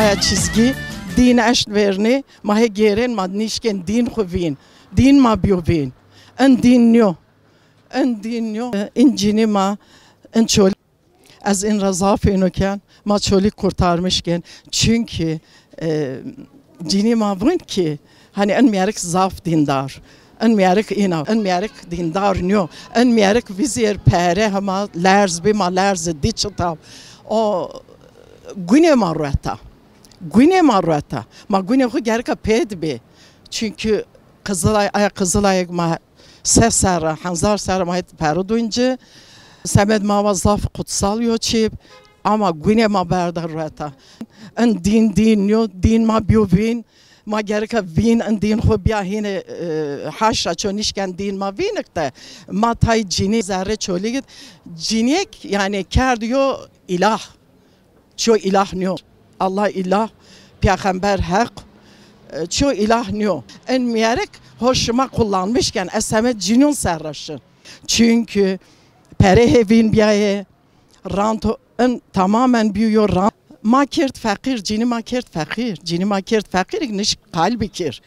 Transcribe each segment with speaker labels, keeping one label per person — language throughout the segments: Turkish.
Speaker 1: آیا چیزگی دین اشت ورنه ما هگیرن ما نیشکن دین خوین دین ما بیوین ان دین نیو این جینی ما ان çoli از این رضا فینوکن ما çoli kurtarmışken çünkü جینی ما بون ki hani en miyarik zaf dindar en miyarik ina en miyarik dindar niyo en miyarik vizier pere hama lerz bi ma lerz diçta o güne marrata ma güne ku gerka pedbi çünkü Kızılay ma sesara hanzar sara ma pero duyunca semed ma zaf kutsal yo çip ama güne ma berdar rata en din yo din ma biovin ما گرک وین اندین خو بیا هین حاشا چونیش کن دین ما وینکته ما تای جینی ذره چولیگید جینیک yani کردیو اله چو اله نیو الله اله پیغمبر حق ço ilah niyo en miyerek hoşuma kullanmışken esame cinun serraşın çünkü pere hevin biye rant tamamen büyüyor rant makert fakir cini makert fakir niş kalbi kir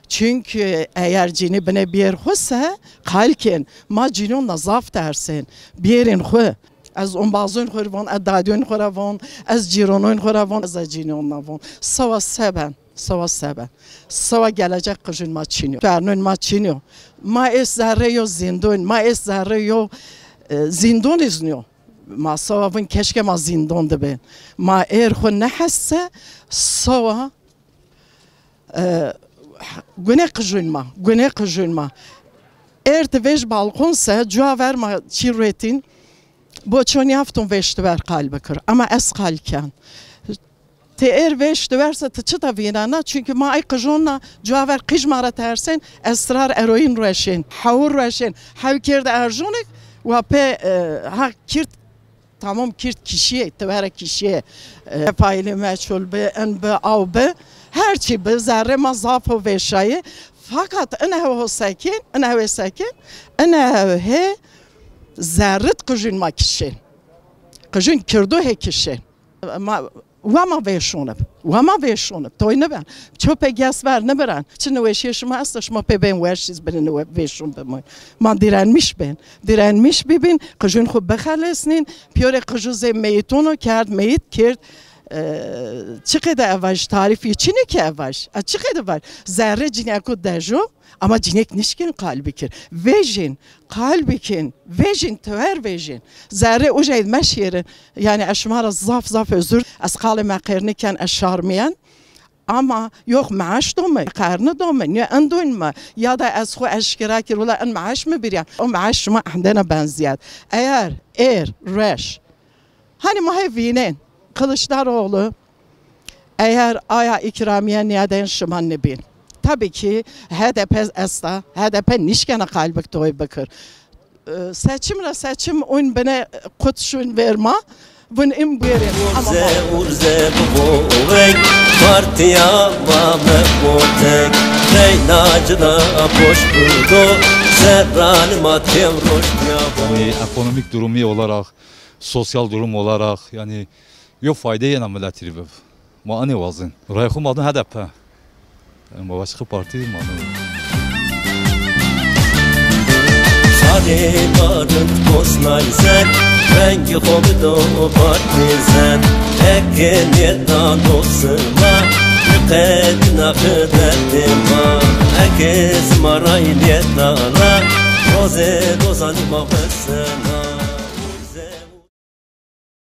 Speaker 1: çünkü eğer cini bine bir hosa kalken ma cinun nazaf dersin birin ho از اون بازون خوروان از دادون خوروان از جیرانون خوروان از جینون نوان سوا gelecek kışın maçınıyor فرنون maçınıyor ma es zerre yo zindon ma es zerre yo zindon izniyor ma sava bun keşke ma zindondu ben ma er xo ne hisse sava güne kışın ma ertevej balkonsa cuaver ma çirretin bu çon yaftun veşti ver kalbe kır ama es kalken te er veşti verse tıçı da vinana çünkü ma ay kıjonna cuaver kıjmara tersen esrar eroin reşin havur reşin havkirde erjonik ve pe ha kirt tamam kirt kişiye tevere kişiye faili meçhul be en be av be her şey be zerre mazafı veşayı fakat ene sakin ene he zerret kıjın ma kişi kıjın kirdo he kişi وما ویشونه توی نبرن چو پگیس ور نبرن چه نوشیش ما هستش ما پبین ورشیز برن ویشون بمون ما دیرنمیش ببین قجون خوب بخلصنین پیور قجوز میتونو کرد میت کرد چقدر اواش تعریفی چینه که اواش چقدر var zerre cineko dejo ama cinek nişkin kalbikin vejin töver vejin zerre ucayd meşyeri yani eşmara zaf özür az kale meqerniken eşarmiyen ama yok maaş dome karnı dome ya endon mu ya da az xo eşkira ki rola en maaş mı bir ya o maaş ma عندنا benziyat eğer reş hani mahevinen Kılıçdaroğlu eğer aya ikramiye niyaden şıman ne bin tabii ki HDP nişkene kalbik toy bakır seçim oyun bana kutşun verme bun imbirin urze buvek partiya vame motek reynacıda boş buldu serran matem roşya
Speaker 2: ekonomik durumu olarak sosyal durum olarak yani yok fayda yena milletiri be. Ma ne vazın. Rayxum adın HDP. Ma başka parti mi adın?
Speaker 3: Şadi barın tosnayzen, rengi xobido partizen. Ekin yerdan dostuma, yüqed naqdettima. Ekis marayın yetala, roze dozanıma besena.